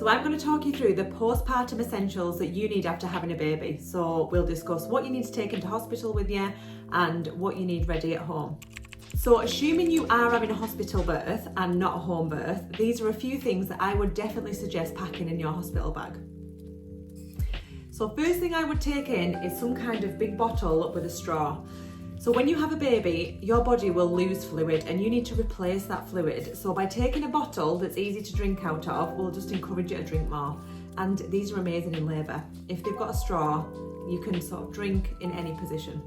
So I'm going to talk you through the postpartum essentials that you need after having a baby. So we'll discuss what you need to take into hospital with you and what you need ready at home. So assuming you are having a hospital birth and not a home birth, these are a few things that I would definitely suggest packing in your hospital bag. So first thing I would take in is some kind of big bottle with a straw. So when you have a baby, your body will lose fluid and you need to replace that fluid. So by taking a bottle that's easy to drink out of, we'll just encourage you to drink more. And these are amazing in labour. If they've got a straw, you can sort of drink in any position.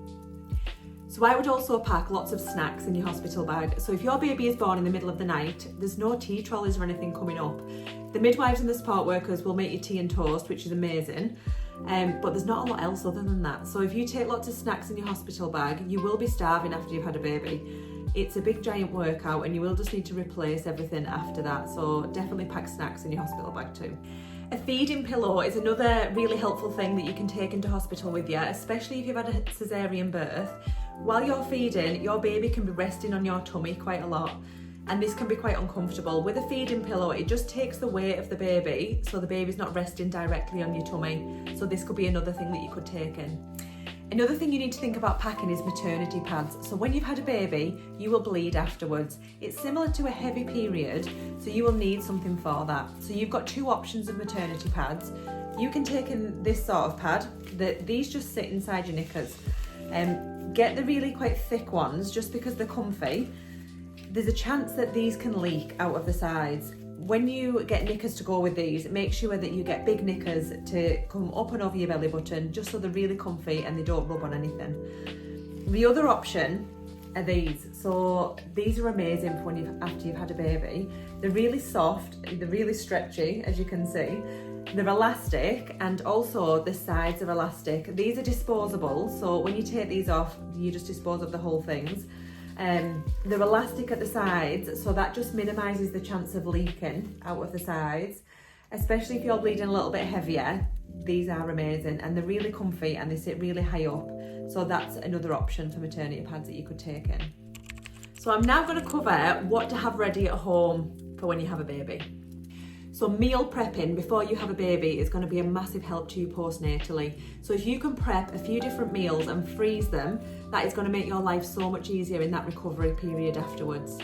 So I would also pack lots of snacks in your hospital bag. So if your baby is born in the middle of the night, there's no tea trolleys or anything coming up. The midwives and the support workers will make you tea and toast, which is amazing. But there's not a lot else other than that. So if you take lots of snacks in your hospital bag, you will be starving after you've had a baby. It's a big giant workout and you will just need to replace everything after that. So definitely pack snacks in your hospital bag too. A feeding pillow is another really helpful thing that you can take into hospital with you, especially if you've had a cesarean birth. While you're feeding, your baby can be resting on your tummy quite a lot. And this can be quite uncomfortable. With a feeding pillow, it just takes the weight of the baby, so the baby's not resting directly on your tummy. So this could be another thing that you could take in. Another thing you need to think about packing is maternity pads. So when you've had a baby, you will bleed afterwards. It's similar to a heavy period, so you will need something for that. So you've got two options of maternity pads. You can take in this sort of pad. These just sit inside your knickers. Get the really quite thick ones, just because they're comfy. There's a chance that these can leak out of the sides. When you get knickers to go with these, make sure that you get big knickers to come up and over your belly button, just so they're really comfy and they don't rub on anything. The other option are these. So these are amazing for after you've had a baby. They're really soft, they're really stretchy, as you can see. They're elastic, and also the sides are elastic. These are disposable, so when you take these off, you just dispose of the whole things. They're elastic at the sides, so that just minimises the chance of leaking out of the sides. Especially if you're bleeding a little bit heavier, these are amazing and they're really comfy and they sit really high up. So that's another option for maternity pads that you could take in. So I'm now going to cover what to have ready at home for when you have a baby. So meal prepping before you have a baby is going to be a massive help to you postnatally. So if you can prep a few different meals and freeze them, that is going to make your life so much easier in that recovery period afterwards.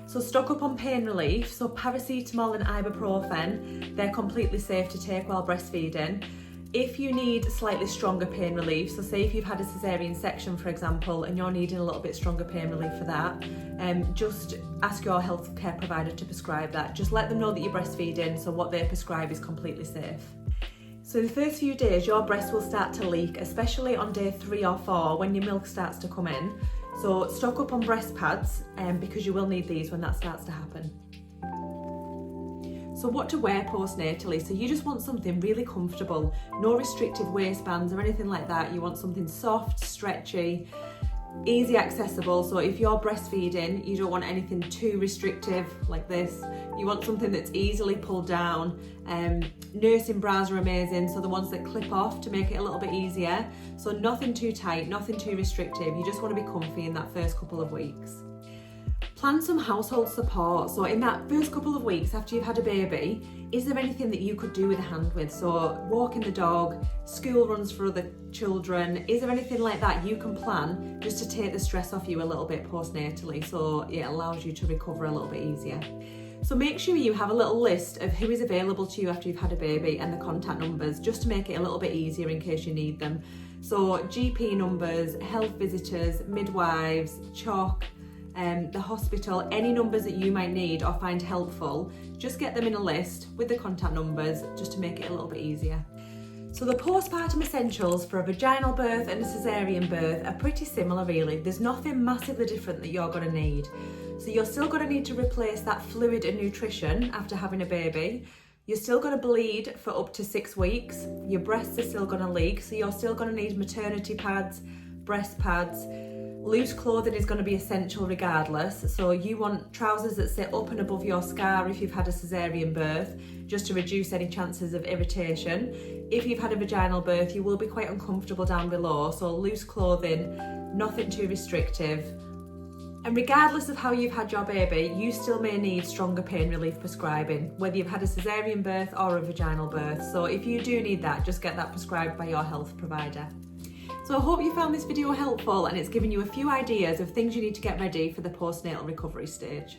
So stock up on pain relief. So paracetamol and ibuprofen, they're completely safe to take while breastfeeding. If you need slightly stronger pain relief, so say if you've had a cesarean section, for example, and you're needing a little bit stronger pain relief for that, just ask your healthcare provider to prescribe that. Just let them know that you're breastfeeding, so what they prescribe is completely safe. So the first few days, your breast will start to leak, especially on day 3 or 4 when your milk starts to come in. So stock up on breast pads because you will need these when that starts to happen. So what to wear postnatally? So you just want something really comfortable, no restrictive waistbands or anything like that. You want something soft, stretchy, easy accessible. So if you're breastfeeding, you don't want anything too restrictive like this. You want something that's easily pulled down. Nursing bras are amazing, so the ones that clip off to make it a little bit easier. So nothing too tight, nothing too restrictive. You just want to be comfy in that first couple of weeks. Plan some household support. So in that first couple of weeks after you've had a baby, is there anything that you could do with a hand with? So walking the dog, school runs for other children, is there anything like that you can plan just to take the stress off you a little bit postnatally, so it allows you to recover a little bit easier? So make sure you have a little list of who is available to you after you've had a baby and the contact numbers, just to make it a little bit easier in case you need them. So GP numbers, health visitors, midwives, CHOC, the hospital, any numbers that you might need or find helpful, just get them in a list with the contact numbers just to make it a little bit easier. So the postpartum essentials for a vaginal birth and a cesarean birth are pretty similar really. There's nothing massively different that you're going to need. So you're still going to need to replace that fluid and nutrition after having a baby. You're still going to bleed for up to 6 weeks. Your breasts are still going to leak, so you're still going to need maternity pads, breast pads. Loose clothing is going to be essential regardless, so you want trousers that sit up and above your scar if you've had a cesarean birth, just to reduce any chances of irritation. If you've had a vaginal birth, you will be quite uncomfortable down below, so loose clothing, nothing too restrictive. And regardless of how you've had your baby, you still may need stronger pain relief prescribing, whether you've had a caesarean birth or a vaginal birth. So if you do need that, just get that prescribed by your health provider. So I hope you found this video helpful and it's given you a few ideas of things you need to get ready for the postnatal recovery stage.